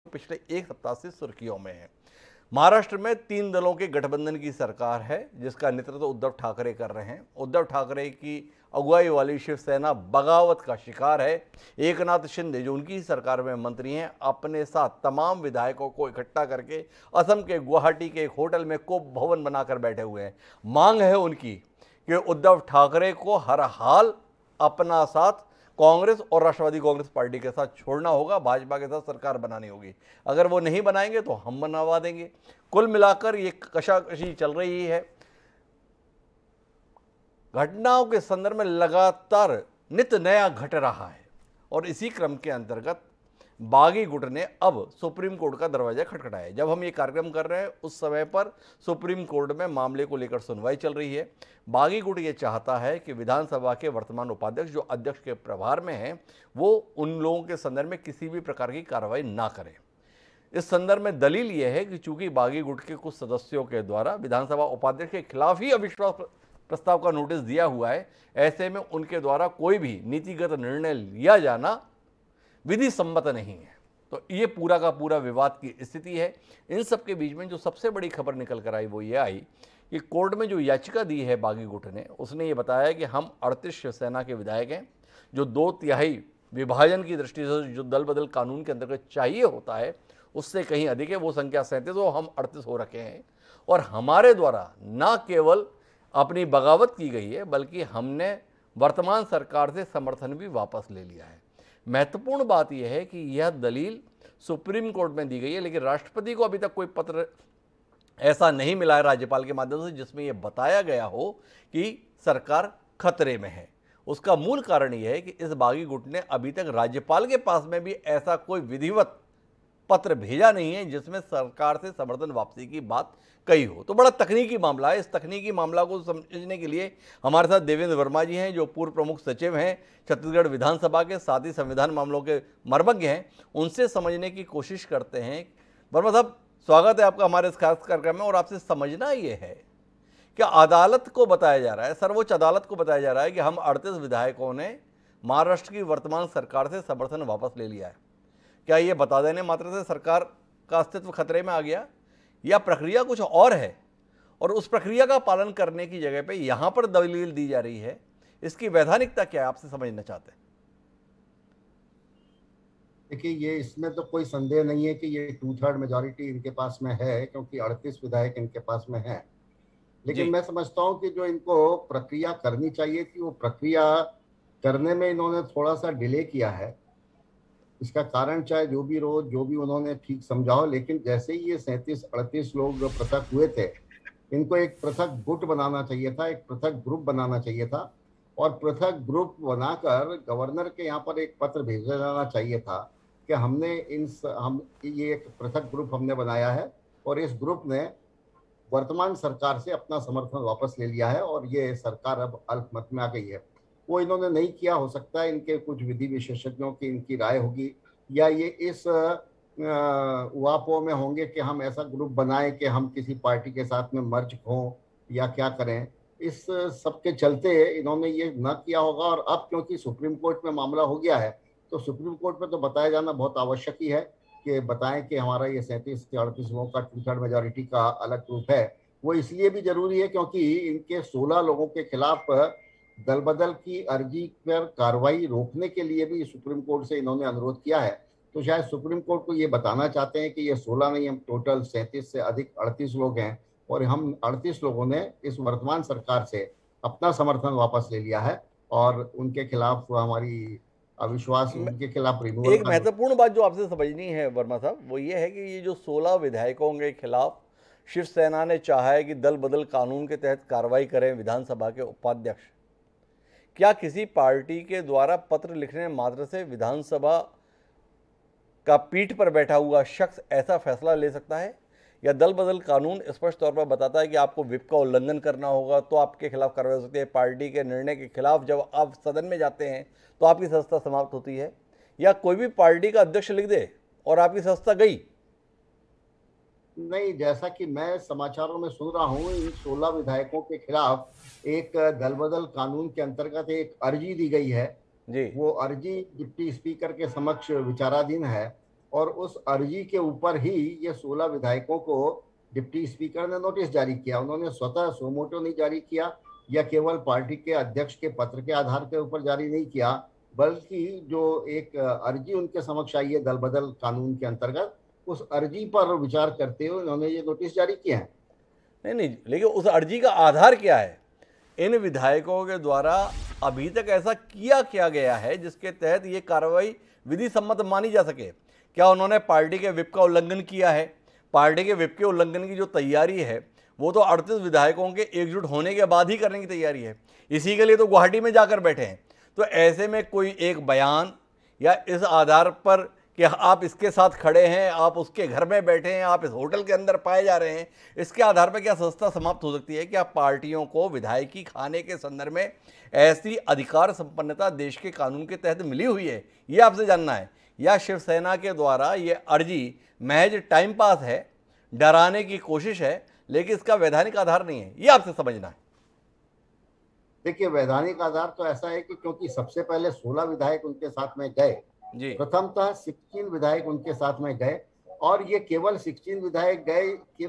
पिछले एक सप्ताह से सुर्खियों में है। महाराष्ट्र में 3 दलों के गठबंधन की सरकार है, जिसका नेतृत्व उद्धव ठाकरे कर रहे हैं। उद्धव ठाकरे की अगुवाई वाली शिवसेना बगावत का शिकार है। एकनाथ शिंदे, जो उनकी सरकार में मंत्री हैं, अपने साथ तमाम विधायकों को इकट्ठा करके असम के गुवाहाटी के एक होटल में कोप भवन बनाकर बैठे हुए हैं। मांग है उनकी कि उद्धव ठाकरे को हर हाल अपना साथ कांग्रेस और राष्ट्रवादी कांग्रेस पार्टी के साथ छोड़ना होगा, भाजपा के साथ सरकार बनानी होगी। अगर वो नहीं बनाएंगे तो हम बनवा देंगे। कुल मिलाकर ये कशाकशी चल रही है। घटनाओं के संदर्भ में लगातार नित नया घट रहा है और इसी क्रम के अंतर्गत बागी गुट ने अब सुप्रीम कोर्ट का दरवाजा खटखटाया। जब हम ये कार्यक्रम कर रहे हैं उस समय पर सुप्रीम कोर्ट में मामले को लेकर सुनवाई चल रही है। बागी गुट ये चाहता है कि विधानसभा के वर्तमान उपाध्यक्ष, जो अध्यक्ष के प्रभार में हैं, वो उन लोगों के संदर्भ में किसी भी प्रकार की कार्रवाई ना करें। इस संदर्भ में दलील यह है कि चूंकि बागी गुट के कुछ सदस्यों के द्वारा विधानसभा उपाध्यक्ष के खिलाफ ही अविश्वास प्रस्ताव का नोटिस दिया हुआ है, ऐसे में उनके द्वारा कोई भी नीतिगत निर्णय लिया जाना विधि सम्मत नहीं है। तो ये पूरा का पूरा विवाद की स्थिति है। इन सब के बीच में जो सबसे बड़ी खबर निकल कर आई वो ये आई कि कोर्ट में जो याचिका दी है बागी गुट ने, उसने ये बताया कि हम 38 शिवसेना के विधायक हैं, जो 2/3 विभाजन की दृष्टि से जो दल बदल कानून के अंतर्गत चाहिए होता है उससे कहीं अधिक है। वो संख्या 37 हो, हम 38 हो रखे हैं। और हमारे द्वारा न केवल अपनी बगावत की गई है, बल्कि हमने वर्तमान सरकार से समर्थन भी वापस ले लिया है। महत्वपूर्ण बात यह है कि यह दलील सुप्रीम कोर्ट में दी गई है, लेकिन राष्ट्रपति को अभी तक कोई पत्र ऐसा नहीं मिला है राज्यपाल के माध्यम से जिसमें यह बताया गया हो कि सरकार खतरे में है। उसका मूल कारण यह है कि इस बागी गुट ने अभी तक राज्यपाल के पास में भी ऐसा कोई विधिवत पत्र भेजा नहीं है जिसमें सरकार से समर्थन वापसी की बात कही हो। तो बड़ा तकनीकी मामला है। इस तकनीकी मामला को समझने के लिए हमारे साथ देवेंद्र वर्मा जी हैं, जो पूर्व प्रमुख सचिव हैं छत्तीसगढ़ विधानसभा के, साथ ही संविधान मामलों के मर्मज्ञ हैं। उनसे समझने की कोशिश करते हैं। वर्मा साहब, स्वागत है आपका हमारे इस खास कार्यक्रम में। और आपसे समझना ये है कि अदालत को बताया जा रहा है, सर्वोच्च अदालत को बताया जा रहा है कि हम 38 विधायकों ने महाराष्ट्र की वर्तमान सरकार से समर्थन वापस ले लिया है। क्या ये बता देने मात्र से सरकार का अस्तित्व खतरे में आ गया, या प्रक्रिया कुछ और है और उस प्रक्रिया का पालन करने की जगह पे यहां पर दलील दी जा रही है? इसकी वैधानिकता क्या है, आपसे समझना चाहते हैं। देखिए, ये इसमें तो कोई संदेह नहीं है कि ये 2/3 मेजॉरिटी इनके पास में है, क्योंकि 38 विधायक इनके पास में है। लेकिन मैं समझता हूं कि जो इनको प्रक्रिया करनी चाहिए थी, वो प्रक्रिया करने में इन्होंने थोड़ा सा डिले किया है। इसका कारण चाहे जो भी रहो, जो भी उन्होंने ठीक समझाओ, लेकिन जैसे ही ये 37-38 लोग पृथक हुए थे, इनको एक पृथक गुट बनाना चाहिए था, एक पृथक ग्रुप बनाना चाहिए था, और पृथक ग्रुप बनाकर गवर्नर के यहाँ पर एक पत्र भेजा जाना चाहिए था कि हम ये एक पृथक ग्रुप हमने बनाया है और इस ग्रुप ने वर्तमान सरकार से अपना समर्थन वापस ले लिया है और ये सरकार अब अल्पमत में आ गई है। वो इन्होंने नहीं किया। हो सकता है इनके कुछ विधि विशेषज्ञों की इनकी राय होगी, या ये इस उहापोह में होंगे कि हम ऐसा ग्रुप बनाएं कि हम किसी पार्टी के साथ में मर्ज हों या क्या करें। इस सब के चलते इन्होंने ये न किया होगा। और अब क्योंकि सुप्रीम कोर्ट में मामला हो गया है, तो सुप्रीम कोर्ट में तो बताया जाना बहुत आवश्यक ही है कि बताएं कि हमारा ये 37 से 38 लोगों का 2/3 मेजॉरिटी का अलग ग्रुप है। वो इसलिए भी जरूरी है क्योंकि इनके 16 लोगों के खिलाफ दल बदल की अर्जी पर कार्रवाई रोकने के लिए भी सुप्रीम कोर्ट से इन्होंने अनुरोध किया है। तो शायद सुप्रीम कोर्ट को ये बताना चाहते हैं कि ये 16 नहीं, हम टोटल 37 से अधिक 38 लोग हैं और हम 38 लोगों ने इस वर्तमान सरकार से अपना समर्थन वापस ले लिया है और उनके खिलाफ हमारी अविश्वास, उनके खिलाफ रिमूवल। एक महत्वपूर्ण बात जो आपसे समझनी है वर्मा साहब, वो ये है कि ये जो 16 विधायकों के खिलाफ शिवसेना ने चाहा है कि दल बदल कानून के तहत कार्रवाई करें विधानसभा के उपाध्यक्ष, क्या किसी पार्टी के द्वारा पत्र लिखने मात्र से विधानसभा का पीठ पर बैठा हुआ शख्स ऐसा फैसला ले सकता है? या दल बदल कानून स्पष्ट तौर पर बताता है कि आपको विप का उल्लंघन करना होगा तो आपके खिलाफ कार्रवाई हो सकती है? पार्टी के निर्णय के खिलाफ जब आप सदन में जाते हैं तो आपकी सदस्यता समाप्त होती है? या कोई भी पार्टी का अध्यक्ष लिख दे और आपकी सदस्यता गई? नहीं, जैसा कि मैं समाचारों में सुन रहा हूँ, इन 16 विधायकों के खिलाफ एक दल बदल कानून के अंतर्गत एक अर्जी दी गई है जी। वो अर्जी डिप्टी स्पीकर के समक्ष विचाराधीन है और उस अर्जी के ऊपर ही ये 16 विधायकों को डिप्टी स्पीकर ने नोटिस जारी किया। उन्होंने स्वतः सोमोटो नहीं जारी किया या केवल पार्टी के अध्यक्ष के पत्र के आधार के ऊपर जारी नहीं किया, बल्कि जो एक अर्जी उनके समक्ष आई है दल बदल कानून के अंतर्गत, उस अर्जी पर विचार करते हुए उन्होंने ये नोटिस जारी किए हैं। नहीं, लेकिन उस अर्जी का आधार क्या है? इन विधायकों के द्वारा अभी तक ऐसा किया गया है जिसके तहत ये कार्रवाई विधि सम्मत मानी जा सके? क्या उन्होंने पार्टी के विप का उल्लंघन किया है? पार्टी के विप के उल्लंघन की जो तैयारी है वो तो 38 विधायकों के एकजुट होने के बाद ही करने की तैयारी है। इसी के लिए तो गुवाहाटी में जाकर बैठे हैं। तो ऐसे में कोई एक बयान या इस आधार पर कि आप इसके साथ खड़े हैं, आप उसके घर में बैठे हैं, आप इस होटल के अंदर पाए जा रहे हैं, इसके आधार पर क्या संस्था समाप्त हो सकती है? क्या पार्टियों को विधायकी खाने के संदर्भ में ऐसी अधिकार संपन्नता देश के कानून के तहत मिली हुई है? ये आपसे जानना है। या शिवसेना के द्वारा ये अर्जी महज टाइम पास है, डराने की कोशिश है, लेकिन इसका वैधानिक आधार नहीं है? ये आपसे समझना है। देखिए, वैधानिक आधार तो ऐसा है कि क्योंकि सबसे पहले 16 विधायक उनके साथ में गए, प्रथमतः 16 विधायक उनके साथ में गए, और ये केवल 16 विधायक गए कि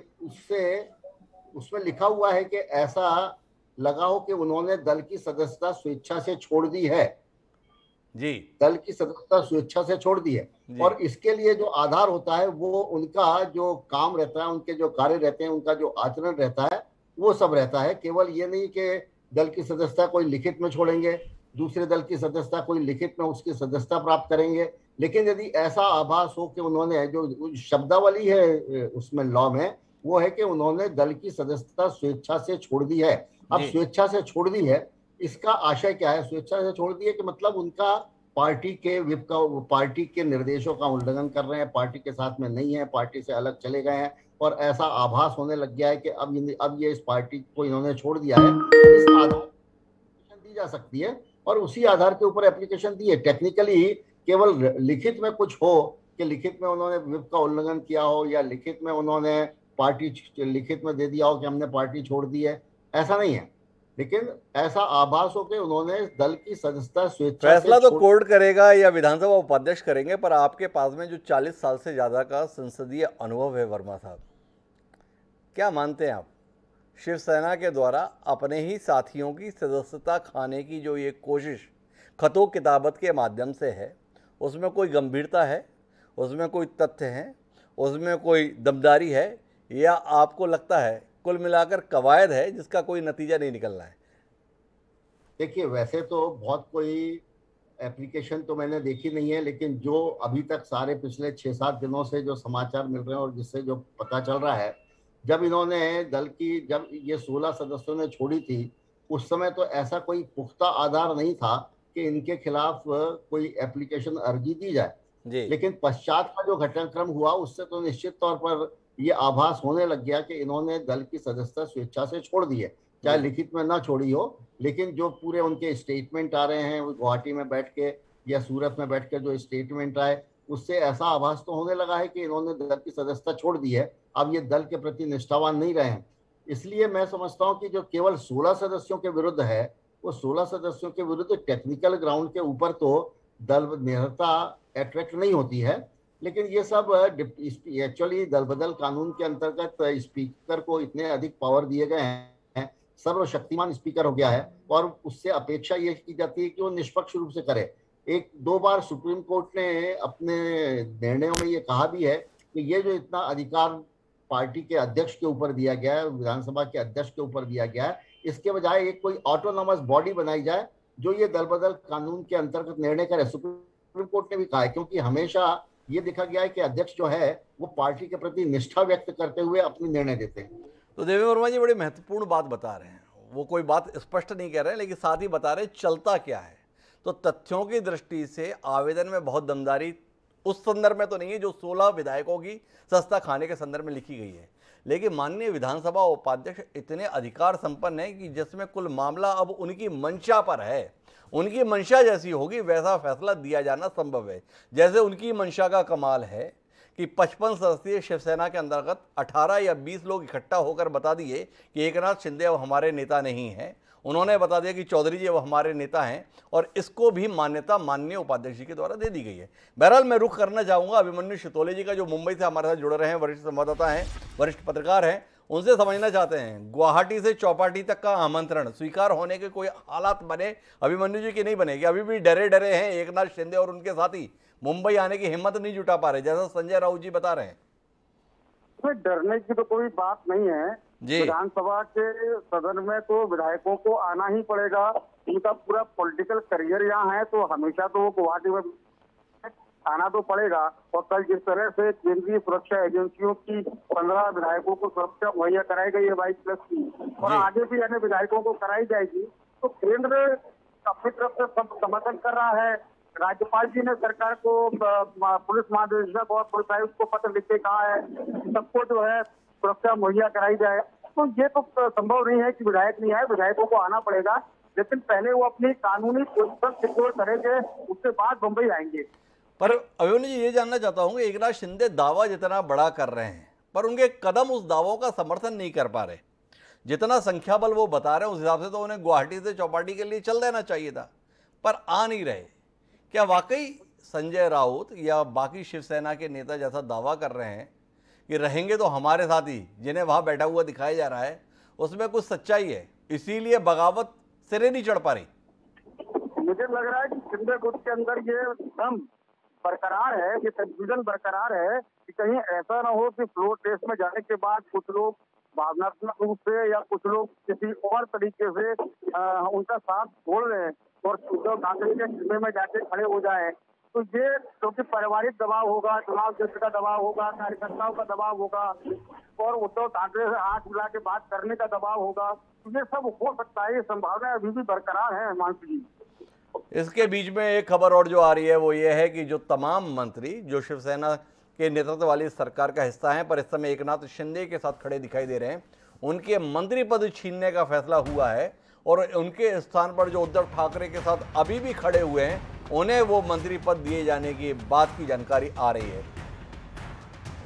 उसमें लिखा हुआ है कि ऐसा लगा हो कि उन्होंने दल की सदस्यता स्वेच्छा से छोड़ दी है जी, दल की सदस्यता स्वेच्छा से छोड़ दी है। और इसके लिए जो आधार होता है वो उनका जो काम रहता है, उनके जो कार्य रहते हैं, उनका जो आचरण रहता है, वो सब रहता है। केवल ये नहीं कि दल की सदस्यता कोई लिखित में छोड़ेंगे, दूसरे दल की सदस्यता कोई लिखित में उसकी सदस्यता प्राप्त करेंगे, लेकिन यदि ऐसा आभास हो कि उन्होंने, जो शब्दावली है उसमें लॉ में, वो है कि उन्होंने दल की सदस्यता स्वेच्छा से छोड़ दी है। अब स्वेच्छा से छोड़ दी है, इसका आशय क्या है? स्वेच्छा से छोड़ दी है कि मतलब उनका पार्टी के विप का, पार्टी के निर्देशों का उल्लंघन कर रहे हैं, पार्टी के साथ में नहीं है, पार्टी से अलग चले गए हैं, और ऐसा आभास होने लग गया है कि अब ये इस पार्टी को इन्होंने छोड़ दिया है। इस आधार पर दी जा सकती है और उसी आधार के ऊपर एप्लीकेशन दी है। टेक्निकली केवल लिखित में कुछ हो कि लिखित में उन्होंने विप का उल्लंघन किया हो, या लिखित में उन्होंने पार्टी लिखित में दे दिया हो कि हमने पार्टी छोड़ दी है, ऐसा नहीं है। लेकिन ऐसा आभास हो कि उन्होंने दल की सदस्यता स्वेच्छा से फैसला तो कोर्ट करेगा या विधानसभा उपाध्यक्ष करेंगे, पर आपके पास में जो 40 साल से ज़्यादा का संसदीय अनुभव है वर्मा साहब, क्या मानते हैं आप? शिवसेना के द्वारा अपने ही साथियों की सदस्यता खाने की जो ये कोशिश खतों किताबत के माध्यम से है, उसमें कोई गंभीरता है, उसमें कोई तथ्य है, उसमें कोई दमदारी है, या आपको लगता है कुल मिलाकर कवायद है जिसका कोई नतीजा नहीं निकलना है? देखिए, वैसे तो बहुत कोई एप्लीकेशन तो मैंने देखी नहीं है, लेकिन जो अभी तक सारे पिछले 6-7 दिनों से जो समाचार मिल रहे हैं और जिससे जो पता चल रहा है, जब इन्होंने दल की, जब ये 16 सदस्यों ने छोड़ी थी, उस समय तो ऐसा कोई पुख्ता आधार नहीं था कि इनके खिलाफ कोई एप्लीकेशन अर्जी दी जाए। लेकिन पश्चात का जो घटनाक्रम हुआ, उससे तो निश्चित तौर पर ये आभास होने लग गया कि इन्होंने दल की सदस्यता स्वेच्छा से छोड़ दी है, चाहे लिखित में ना छोड़ी हो, लेकिन जो पूरे उनके स्टेटमेंट आ रहे हैं, गुवाहाटी में बैठ के या सूरत में बैठ के जो स्टेटमेंट आए, उससे ऐसा आभास तो होने लगा है कि इन्होंने दल की सदस्यता छोड़ दी है, अब ये दल के प्रति निष्ठावान नहीं रहे हैं। इसलिए मैं समझता हूँ कि जो केवल 16 सदस्यों के विरुद्ध है, वो 16 सदस्यों के विरुद्ध टेक्निकल ग्राउंड के ऊपर तो दल नेता अट्रैक्ट नहीं होती है, लेकिन ये सब एक्चुअली दल बदल कानून के अंतर्गत स्पीकर को इतने अधिक पावर दिए गए हैं, सर्वशक्तिमान स्पीकर हो गया है, और उससे अपेक्षा ये की जाती है कि वो निष्पक्ष रूप से करे। 1-2 बार सुप्रीम कोर्ट ने अपने निर्णयों में ये कहा भी है कि ये जो इतना अधिकार पार्टी के अध्यक्ष के ऊपर दिया गया है, विधानसभा के अध्यक्ष के ऊपर दिया गया है, इसके बजाय एक कोई ऑटोनॉमस बॉडी बनाई जाए जो ये दल बदल कानून के अंतर्गत निर्णय करे। सुप्रीम कोर्ट ने भी कहा है, क्योंकि हमेशा ये देखा गया है कि अध्यक्ष जो है वो पार्टी के प्रति निष्ठा व्यक्त करते हुए अपनी निर्णय देते हैं। तो देवेंद्र वर्मा जी बड़ी महत्वपूर्ण बात बता रहे हैं, वो कोई बात स्पष्ट नहीं कह रहे हैं, लेकिन साथ ही बता रहे हैं चलता क्या है। तो तथ्यों की दृष्टि से आवेदन में बहुत दमदारी उस संदर्भ में तो नहीं है जो 16 विधायकों की सस्ता खाने के संदर्भ में लिखी गई है, लेकिन माननीय विधानसभा उपाध्यक्ष इतने अधिकार संपन्न है कि जिसमें कुल मामला अब उनकी मंशा पर है, उनकी मंशा जैसी होगी वैसा फैसला दिया जाना संभव है। जैसे उनकी मंशा का कमाल है कि 55 सदस्यीय शिवसेना के अंतर्गत 18 या 20 लोग इकट्ठा होकर बता दिए कि एकनाथ शिंदे अब हमारे नेता नहीं हैं। उन्होंने बता दिया कि चौधरी जी अब हमारे नेता हैं और इसको भी मान्यता माननीय उपाध्यक्ष जी के द्वारा दे दी गई है। बहरहाल मैं रुख करना चाहूँगा अभिमन्यु शितोले जी का, जो मुंबई से हमारे साथ जुड़े रहे हैं, वरिष्ठ संवाददाता हैं, वरिष्ठ पत्रकार हैं। उनसे समझना चाहते हैं, गुवाहाटी से चौपाटी तक का आमंत्रण स्वीकार होने के कोई हालात बने अभिमन्यु जी की नहीं बने, कि अभी भी डरे डरे हैं एकनाथ शिंदे और उनके साथी, मुंबई आने की हिम्मत नहीं जुटा पा रहे, जैसा संजय राउत जी बता रहे हैं? डरने की तो कोई बात नहीं है जी। विधानसभा के सदन में तो विधायकों को आना ही पड़ेगा। उनका पूरा पॉलिटिकल करियर यहाँ है, तो हमेशा तो वो गुवाहाटी में आना तो पड़ेगा। और कल जिस तरह से केंद्रीय सुरक्षा एजेंसियों की 15 विधायकों को सुरक्षा मुहैया कराई गई है 22+ की, और आगे भी अन्य विधायकों को कराई जाएगी, तो केंद्र अपनी तरफ से सब समर्थन कर रहा है। राज्यपाल जी ने सरकार को, पुलिस महानिदेशक और पुलिस आयुक्त को पत्र लिख के कहा है सबको जो है सुरक्षा मुहैया कराई जाए। तो ये तो संभव नहीं है कि विधायक नहीं आए, विधायकों को आना पड़ेगा, लेकिन पहले वो अपनी कानूनी पोजीशन सिक्योर करेंगे, उसके बाद मुंबई आएंगे। पर अभिमन्यु जी, ये जानना चाहता हूँ कि एकनाथ शिंदे दावा जितना बड़ा कर रहे हैं, पर उनके कदम उस दावों का समर्थन नहीं कर पा रहे। जितना संख्या बल वो बता रहे हैं उस हिसाब से तो उन्हें गुवाहाटी से चौपाटी के लिए चल देना चाहिए था, पर आ नहीं रहे। क्या वाकई संजय राउत या बाकी शिवसेना के नेता जैसा दावा कर रहे हैं कि रहेंगे तो हमारे साथ ही, जिन्हें वहां बैठा हुआ दिखाया जा रहा है, उसमें कुछ सच्चाई है, इसीलिए बगावत सिरे नहीं चढ़ पा रही? मुझे लग रहा है कि शिंदे गुट के अंदर ये दम बरकरार है, ये कंफ्यूजन बरकरार है कि कहीं ऐसा ना हो कि फ्लोर टेस्ट में जाने के बाद कुछ लोग भावनात्मक रूप से या कुछ लोग किसी और तरीके से उनका साथ छोड़ रहे हैं और उद्धव ठाकरे के जिम्मे में जाके खड़े हो जाए। तो ये क्योंकि पारिवारिक दबाव होगा, चुनाव क्षेत्र का दबाव होगा, कार्यकर्ताओं का दबाव होगा और उद्धव ठाकरे से हाथ मिला के बात करने का दबाव होगा, तो ये सब हो सकता है। ये संभावना अभी भी बरकरार है हिमांशु जी। इसके बीच में एक खबर और जो आ रही है वो ये है कि जो तमाम मंत्री जो शिवसेना के नेतृत्व वाली सरकार का हिस्सा हैं पर इस समय एकनाथ शिंदे के साथ खड़े दिखाई दे रहे हैं, उनके मंत्री पद छीनने का फैसला हुआ है और उनके स्थान पर जो उद्धव ठाकरे के साथ अभी भी खड़े हुए हैं उन्हें वो मंत्री पद दिए जाने की बात की जानकारी आ रही है।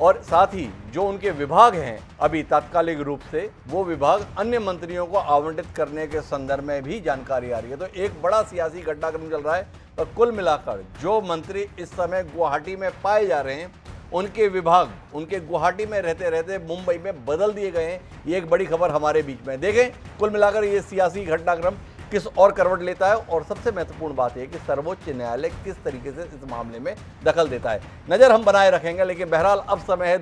और साथ ही जो उनके विभाग हैं अभी तात्कालिक रूप से, वो विभाग अन्य मंत्रियों को आवंटित करने के संदर्भ में भी जानकारी आ रही है। तो एक बड़ा सियासी घटनाक्रम चल रहा है। और कुल मिलाकर जो मंत्री इस समय गुवाहाटी में पाए जा रहे हैं, उनके विभाग उनके गुवाहाटी में रहते रहते मुंबई में बदल दिए गए हैं। ये एक बड़ी खबर हमारे बीच में। देखें कुल मिलाकर ये सियासी घटनाक्रम किस और करवट लेता है और सबसे महत्वपूर्ण बात है कि सर्वोच्च न्यायालय किस तरीके से इस मामले में दखल देता है। नजर हम बनाए रखेंगे, लेकिन बहरहाल अब समय है